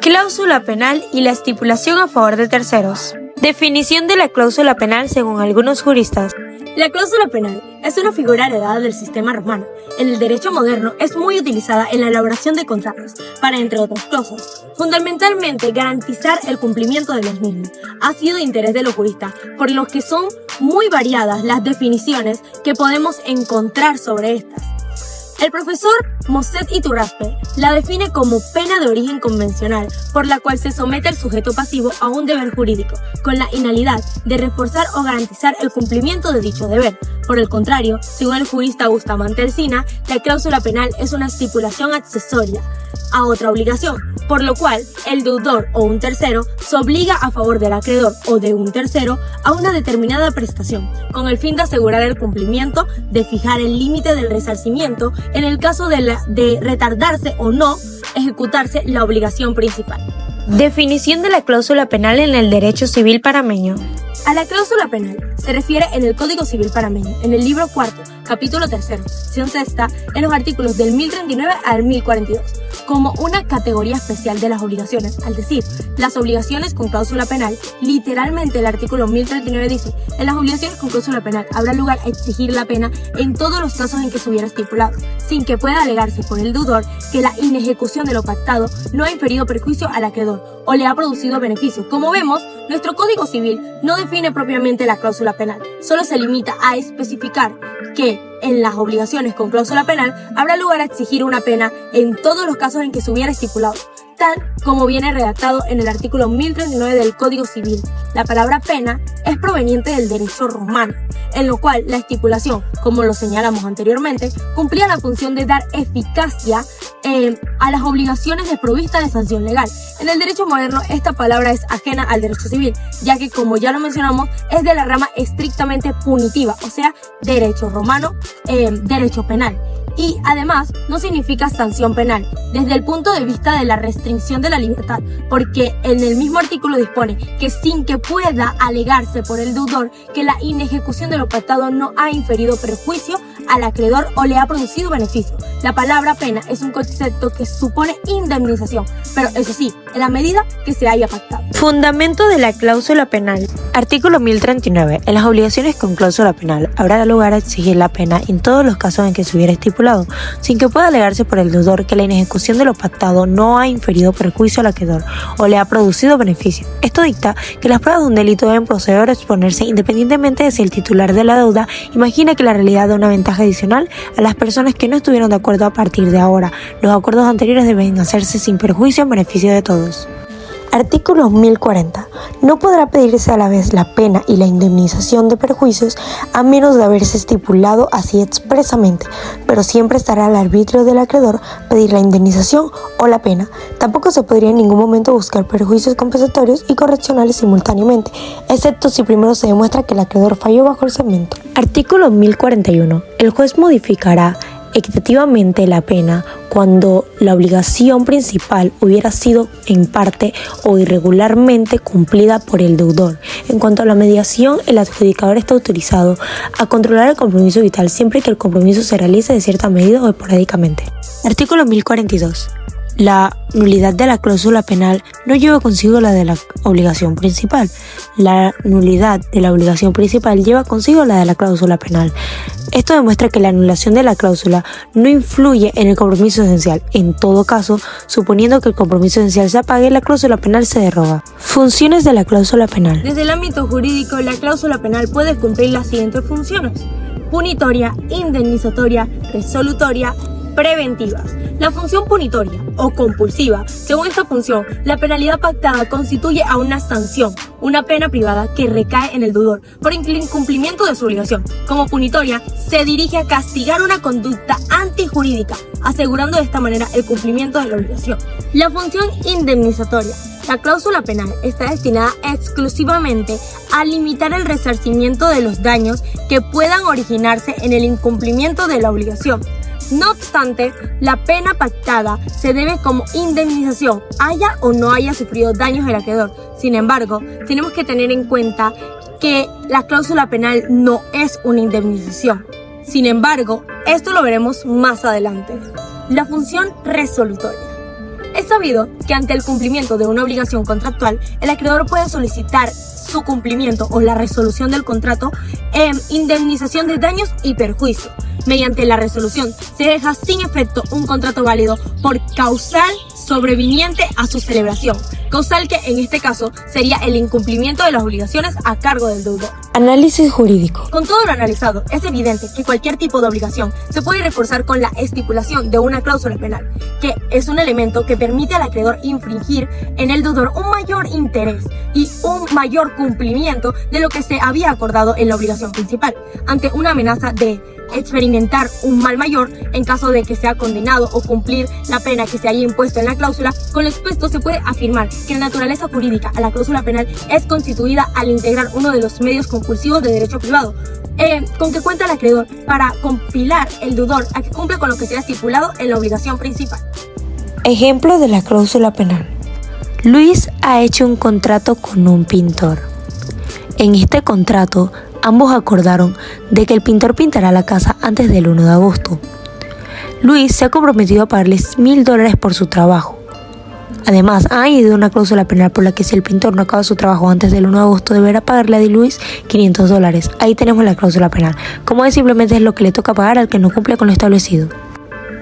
Cláusula penal y la estipulación a favor de terceros. Definición de la cláusula penal según algunos juristas. La cláusula penal es una figura heredada del sistema romano. En el derecho moderno es muy utilizada en la elaboración de contratos para, entre otras cosas, fundamentalmente garantizar el cumplimiento de los mismos. Ha sido de interés de los juristas, por lo que son muy variadas las definiciones que podemos encontrar sobre estas. El profesor Mosset Iturraspe la define como pena de origen convencional, por la cual se somete al sujeto pasivo a un deber jurídico, con la finalidad de reforzar o garantizar el cumplimiento de dicho deber. Por el contrario, según el jurista Bustamante Encina, la cláusula penal es una estipulación accesoria a otra obligación, por lo cual el deudor o un tercero se obliga a favor del acreedor o de un tercero a una determinada prestación, con el fin de asegurar el cumplimiento, de fijar el límite del resarcimiento en el caso de retardarse o no ejecutarse la obligación principal. Definición de la cláusula penal en el derecho civil panameño. A la cláusula penal se refiere en el Código Civil panameño, en el libro 4, capítulo 3, sección 6, en los artículos del 1039 al 1042, como una categoría especial de las obligaciones. Al decir las obligaciones con cláusula penal, literalmente el artículo 1039 dice: en las obligaciones con cláusula penal habrá lugar a exigir la pena en todos los casos en que se hubiera estipulado, sin que pueda alegarse por el deudor que la inejecución de lo pactado no ha inferido perjuicio al acreedor o le ha producido beneficio. Como vemos, nuestro Código Civil no define propiamente la cláusula penal, solo se limita a especificar que en las obligaciones con cláusula penal habrá lugar a exigir una pena en todos los casos en que se hubiera estipulado, tal como viene redactado en el artículo 1039 del Código Civil. La palabra pena es proveniente del derecho romano, en lo cual la estipulación, como lo señalamos anteriormente, cumplía la función de dar eficacia a las obligaciones desprovistas de sanción legal. En el derecho moderno esta palabra es ajena al derecho civil, ya que, como ya lo mencionamos, es de la rama estrictamente punitiva, o sea, derecho romano, derecho penal. Y además no significa sanción penal desde el punto de vista de la restricción de la libertad, porque en el mismo artículo dispone que sin que pueda alegarse por el deudor que la inejecución de lo pactado no ha inferido perjuicio al acreedor o le ha producido beneficio. La palabra pena es un concepto que supone indemnización, pero eso sí, en la medida que se haya pactado. Fundamento de la cláusula penal. Artículo 1039. En las obligaciones con cláusula penal habrá lugar a exigir la pena en todos los casos en que se hubiera estipulado, sin que pueda alegarse por el deudor que la inejecución de lo pactado no ha inferido perjuicio al acreedor o le ha producido beneficio. Esto dicta que las pruebas de un delito deben proceder o exponerse independientemente de si el titular de la deuda imagina que la realidad da una ventaja adicional a las personas que no estuvieron de acuerdo a partir de ahora. Los acuerdos anteriores deben hacerse sin perjuicio en beneficio de todos. Artículo 1040. No podrá pedirse a la vez la pena y la indemnización de perjuicios a menos de haberse estipulado así expresamente, pero siempre estará al arbitrio del acreedor pedir la indemnización o la pena. Tampoco se podría en ningún momento buscar perjuicios compensatorios y correccionales simultáneamente, excepto si primero se demuestra que el acreedor falló bajo el segmento. Artículo 1041. El juez modificará equitativamente la pena cuando la obligación principal hubiera sido en parte o irregularmente cumplida por el deudor. En cuanto a la mediación, el adjudicador está autorizado a controlar el compromiso vital siempre que el compromiso se realice de cierta medida o esporádicamente. Artículo 1042. La nulidad de la cláusula penal no lleva consigo la de la obligación principal. La nulidad de la obligación principal lleva consigo la de la cláusula penal. Esto demuestra que la anulación de la cláusula no influye en el compromiso esencial. En todo caso, suponiendo que el compromiso esencial se apague, la cláusula penal se deroga. Funciones de la cláusula penal. Desde el ámbito jurídico, la cláusula penal puede cumplir las siguientes funciones: punitoria, indemnizatoria, resolutoria, preventivas. La función punitoria o compulsiva. Según esta función, la penalidad pactada constituye a una sanción, una pena privada que recae en el deudor por incumplimiento de su obligación. Como punitoria, se dirige a castigar una conducta antijurídica, asegurando de esta manera el cumplimiento de la obligación. La función indemnizatoria. La cláusula penal está destinada exclusivamente a limitar el resarcimiento de los daños que puedan originarse en el incumplimiento de la obligación. No obstante, la pena pactada se debe como indemnización, haya o no haya sufrido daños el acreedor. Sin embargo, tenemos que tener en cuenta que la cláusula penal no es una indemnización. Sin embargo, esto lo veremos más adelante. La función resolutoria. Es sabido que ante el cumplimiento de una obligación contractual, el acreedor puede solicitar su cumplimiento o la resolución del contrato en indemnización de daños y perjuicios. Mediante la resolución se deja sin efecto un contrato válido por causal sobreviniente a su celebración, causal que en este caso sería el incumplimiento de las obligaciones a cargo del deudor. Análisis jurídico. Con todo lo analizado, es evidente que cualquier tipo de obligación se puede reforzar con la estipulación de una cláusula penal, que es un elemento que permite al acreedor infringir en el deudor un mayor interés y un mayor cumplimiento de lo que se había acordado en la obligación principal, ante una amenaza de experimentar un mal mayor en caso de que sea condenado o cumplir la pena que se haya impuesto en la cláusula. Con lo expuesto se puede afirmar que la naturaleza jurídica a la cláusula penal es constituida al integrar uno de los medios compulsivos de derecho privado, con que cuenta el acreedor para compilar el deudor a que cumpla con lo que sea estipulado en la obligación principal. Ejemplo de la cláusula penal. Luis ha hecho un contrato con un pintor. En este contrato, ambos acordaron de que el pintor pintará la casa antes del 1 de agosto. Luis se ha comprometido a pagarles $1,000 por su trabajo. Además, ha añadido una cláusula penal por la que si el pintor no acaba su trabajo antes del 1 de agosto, deberá pagarle a Luis $500. Ahí tenemos la cláusula penal. Como es, simplemente es lo que le toca pagar al que no cumple con lo establecido.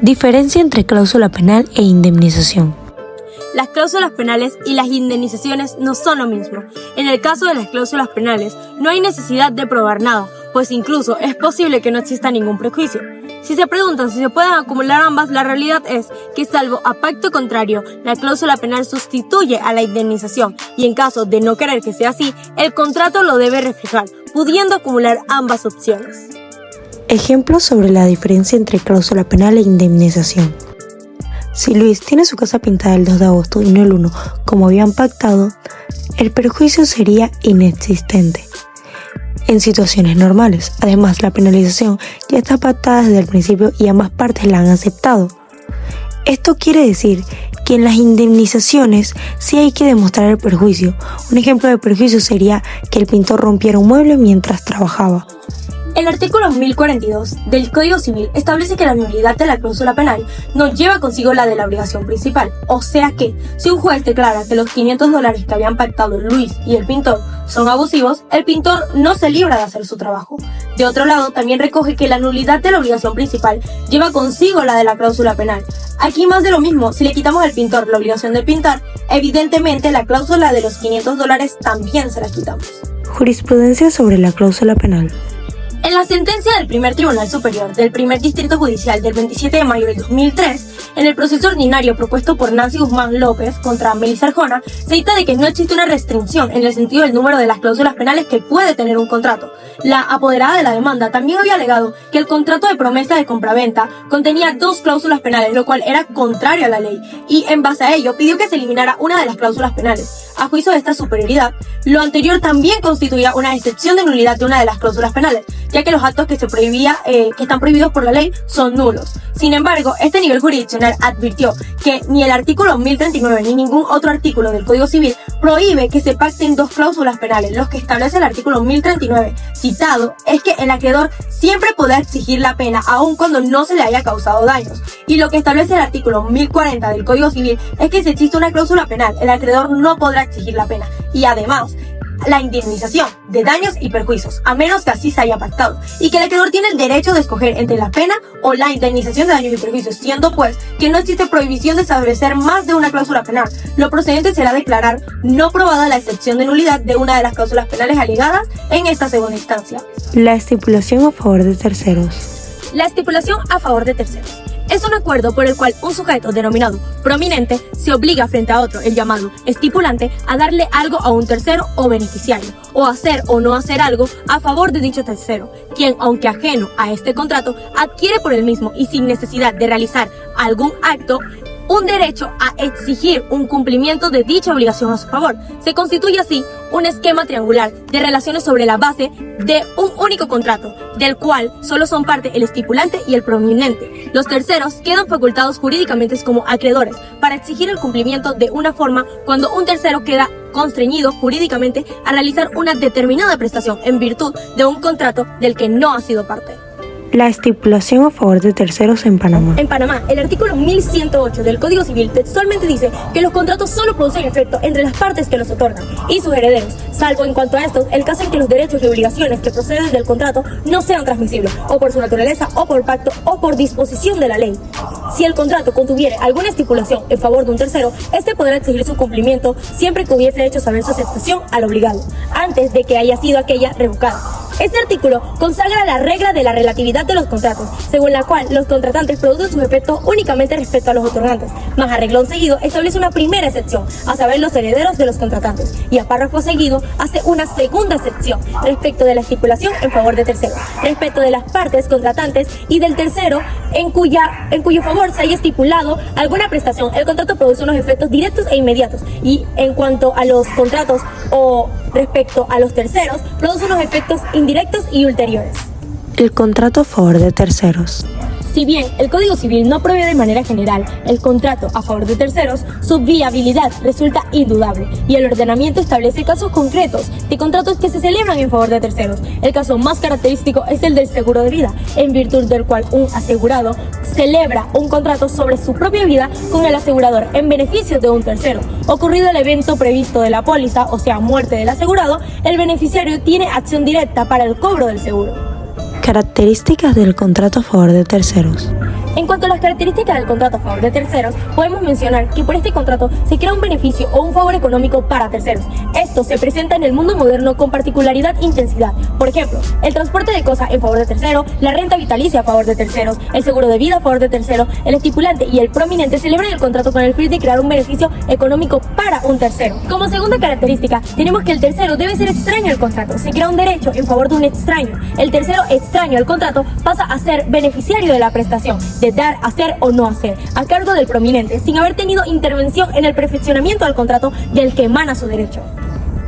Diferencia entre cláusula penal e indemnización. Las cláusulas penales y las indemnizaciones no son lo mismo. En el caso de las cláusulas penales, no hay necesidad de probar nada, pues incluso es posible que no exista ningún prejuicio. Si se preguntan si se pueden acumular ambas, la realidad es que, salvo a pacto contrario, la cláusula penal sustituye a la indemnización y en caso de no querer que sea así, el contrato lo debe reflejar, pudiendo acumular ambas opciones. Ejemplos sobre la diferencia entre cláusula penal e indemnización. Si Luis tiene su casa pintada el 2 de agosto y no el 1, como habían pactado, el perjuicio sería inexistente en situaciones normales. Además, la penalización ya está pactada desde el principio y ambas partes la han aceptado. Esto quiere decir que en las indemnizaciones sí hay que demostrar el perjuicio. Un ejemplo de perjuicio sería que el pintor rompiera un mueble mientras trabajaba. El artículo 1042 del Código Civil establece que la nulidad de la cláusula penal no lleva consigo la de la obligación principal, o sea que, si un juez declara que los $500 que habían pactado Luis y el pintor son abusivos, el pintor no se libra de hacer su trabajo. De otro lado, también recoge que la nulidad de la obligación principal lleva consigo la de la cláusula penal. Aquí más de lo mismo, si le quitamos al pintor la obligación de pintar, evidentemente la cláusula de los $500 también se la quitamos. Jurisprudencia sobre la cláusula penal. En la sentencia del Primer Tribunal Superior del Primer Distrito Judicial del 27 de mayo del 2003, en el proceso ordinario propuesto por Nancy Guzmán López contra Melissa Arjona, se cita de que no existe una restricción en el sentido del número de las cláusulas penales que puede tener un contrato. La apoderada de la demanda también había alegado que el contrato de promesa de compraventa contenía 2 cláusulas penales, lo cual era contrario a la ley, y en base a ello pidió que se eliminara una de las cláusulas penales. A juicio de esta superioridad, lo anterior también constituía una excepción de nulidad de una de las cláusulas penales, ya que los actos que están prohibidos por la ley son nulos. Sin embargo, este nivel jurisdiccional advirtió que ni el artículo 1039 ni ningún otro artículo del Código Civil prohíbe que se pacten 2 cláusulas penales. Lo que establece el artículo 1039 citado es que el acreedor siempre podrá exigir la pena aun cuando no se le haya causado daños. Y lo que establece el artículo 1040 del Código Civil es que si existe una cláusula penal, el acreedor no podrá exigir la pena. Y además, la indemnización de daños y perjuicios, a menos que así se haya pactado, y que el acreedor tiene el derecho de escoger entre la pena o la indemnización de daños y perjuicios, siendo pues que no existe prohibición de establecer más de una cláusula penal. Lo procedente será declarar no probada la excepción de nulidad de una de las cláusulas penales alegadas en esta segunda instancia. La estipulación a favor de terceros. La estipulación a favor de terceros es un acuerdo por el cual un sujeto denominado prominente se obliga frente a otro, el llamado estipulante, a darle algo a un tercero o beneficiario, o hacer o no hacer algo a favor de dicho tercero, quien, aunque ajeno a este contrato, adquiere por el mismo y sin necesidad de realizar algún acto, un derecho a exigir un cumplimiento de dicha obligación a su favor. Se constituye así un esquema triangular de relaciones sobre la base de un único contrato, del cual solo son parte el estipulante y el prominente. Los terceros quedan facultados jurídicamente como acreedores para exigir el cumplimiento de una forma cuando un tercero queda constreñido jurídicamente a realizar una determinada prestación en virtud de un contrato del que no ha sido parte. La estipulación a favor de terceros en Panamá. En Panamá, el artículo 1108 del Código Civil textualmente dice que los contratos solo producen efecto entre las partes que los otorgan y sus herederos, salvo en cuanto a estos, el caso en que los derechos y obligaciones que proceden del contrato no sean transmisibles, o por su naturaleza, o por pacto, o por disposición de la ley. Si el contrato contuviere alguna estipulación en favor de un tercero, este podrá exigir su cumplimiento siempre que hubiese hecho saber su aceptación al obligado, antes de que haya sido aquella revocada. Este artículo consagra la regla de la relatividad de los contratos, según la cual los contratantes producen sus efectos únicamente respecto a los otorgantes, mas a renglón seguido establece una primera excepción, a saber los herederos de los contratantes, y a párrafo seguido hace una segunda excepción respecto de la estipulación en favor de terceros, respecto de las partes contratantes y del tercero en cuyo favor se haya estipulado alguna prestación. El contrato produce unos efectos directos e inmediatos, y en cuanto a los contratos o respecto a los terceros, produce unos efectos indirectos y ulteriores. El contrato a favor de terceros. Si bien el Código Civil no prohíbe de manera general el contrato a favor de terceros, su viabilidad resulta indudable y el ordenamiento establece casos concretos de contratos que se celebran en favor de terceros. El caso más característico es el del seguro de vida, en virtud del cual un asegurado celebra un contrato sobre su propia vida con el asegurador en beneficio de un tercero. Ocurrido el evento previsto de la póliza, o sea, muerte del asegurado, el beneficiario tiene acción directa para el cobro del seguro. Características del contrato a favor de terceros. En cuanto a las características del contrato a favor de terceros, podemos mencionar que por este contrato se crea un beneficio o un favor económico para terceros. Esto se presenta en el mundo moderno con particularidad e intensidad. Por ejemplo, el transporte de cosas en favor de tercero, la renta vitalicia a favor de terceros, el seguro de vida a favor de tercero, el estipulante y el prominente celebran el contrato con el fin de crear un beneficio económico para un tercero. Como segunda característica, tenemos que el tercero debe ser extraño al contrato. Se crea un derecho en favor de un extraño. El tercero extraño al contrato pasa a ser beneficiario de la prestación, de dar, hacer o no hacer, a cargo del prominente, sin haber tenido intervención en el perfeccionamiento del contrato del que emana su derecho.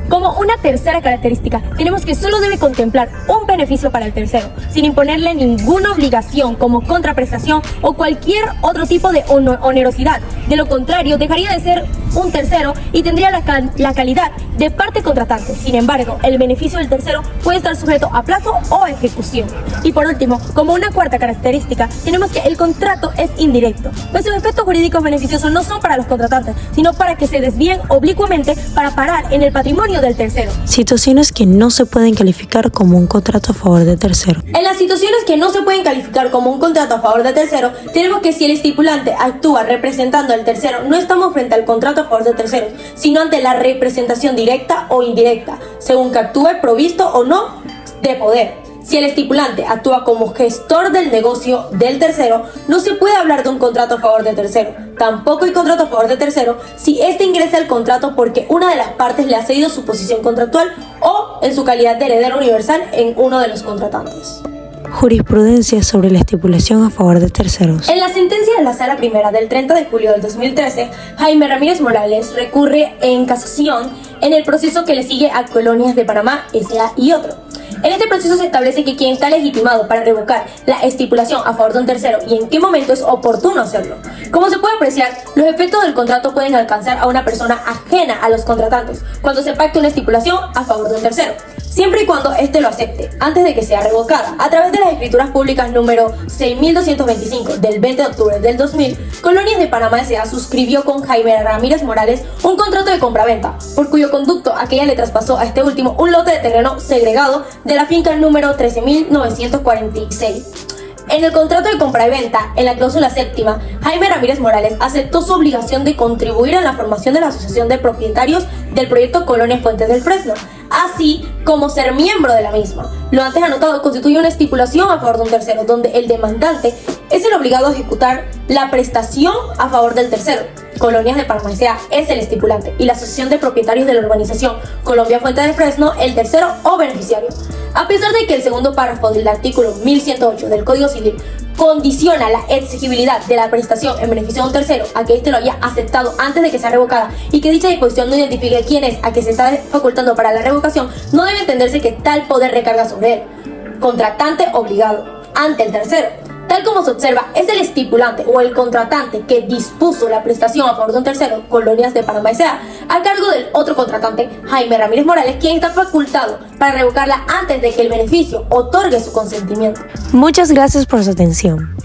Como una tercera característica, tenemos que solo debe contemplar un beneficio para el tercero, sin imponerle ninguna obligación como contraprestación o cualquier otro tipo de onerosidad. De lo contrario, dejaría de ser un tercero y tendría la calidad de parte contratante. Sin embargo, el beneficio del tercero puede estar sujeto a plazo o ejecución. Y por último, como una cuarta característica, tenemos que el contrato es indirecto, pues sus efectos jurídicos beneficiosos no son para los contratantes, sino para que se desvíen oblicuamente para parar en el patrimonio del tercero. Situaciones que no se pueden calificar como un contrato a favor de tercero. En las situaciones que no se pueden calificar como un contrato a favor de tercero, tenemos que si el estipulante actúa representando al tercero, no estamos frente al contrato a favor de terceros, sino ante la representación directa o indirecta, según que actúe provisto o no de poder. Si el estipulante actúa como gestor del negocio del tercero, no se puede hablar de un contrato a favor de tercero. Tampoco hay contrato a favor de tercero si éste ingresa al contrato porque una de las partes le ha cedido su posición contractual o en su calidad de heredero universal en uno de los contratantes. Jurisprudencia sobre la estipulación a favor de terceros. En la sentencia de la Sala Primera del 30 de julio del 2013, Jaime Ramírez Morales recurre en casación en el proceso que le sigue a Colonias de Panamá, S.A. y otro. En este proceso se establece que quien está legitimado para revocar la estipulación a favor de un tercero y en qué momento es oportuno hacerlo. Como se puede apreciar, los efectos del contrato pueden alcanzar a una persona ajena a los contratantes cuando se pacta una estipulación a favor de un tercero, siempre y cuando éste lo acepte, antes de que sea revocada. A través de las escrituras públicas número 6225 del 20 de octubre del 2000, Colonias de Panamá S.A. suscribió con Jaime Ramírez Morales un contrato de compraventa, por cuyo conducto aquella le traspasó a este último un lote de terreno segregado de la finca número 13.946. En el contrato de compra y venta, en la cláusula séptima, Jaime Ramírez Morales aceptó su obligación de contribuir a la formación de la Asociación de Propietarios del Proyecto Colonias Fuentes del Fresno, así como ser miembro de la misma. Lo antes anotado constituye una estipulación a favor de un tercero, donde el demandante es el obligado a ejecutar la prestación a favor del tercero. Colonias de Panamá S.A. es el estipulante y la Asociación de Propietarios de la Urbanización Colombia Fuente del Fresno el tercero o beneficiario. A pesar de que el segundo párrafo del artículo 1108 del Código Civil condiciona la exigibilidad de la prestación en beneficio de un tercero a que éste lo haya aceptado antes de que sea revocada y que dicha disposición no identifique quién es a que se está facultando para la revocación, no debe entenderse que tal poder recarga sobre él, contratante obligado, ante el tercero. Tal como se observa, es el estipulante o el contratante que dispuso la prestación a favor de un tercero, Colonias de Panamá S.A., a cargo del otro contratante, Jaime Ramírez Morales, quien está facultado para revocarla antes de que el beneficio otorgue su consentimiento. Muchas gracias por su atención.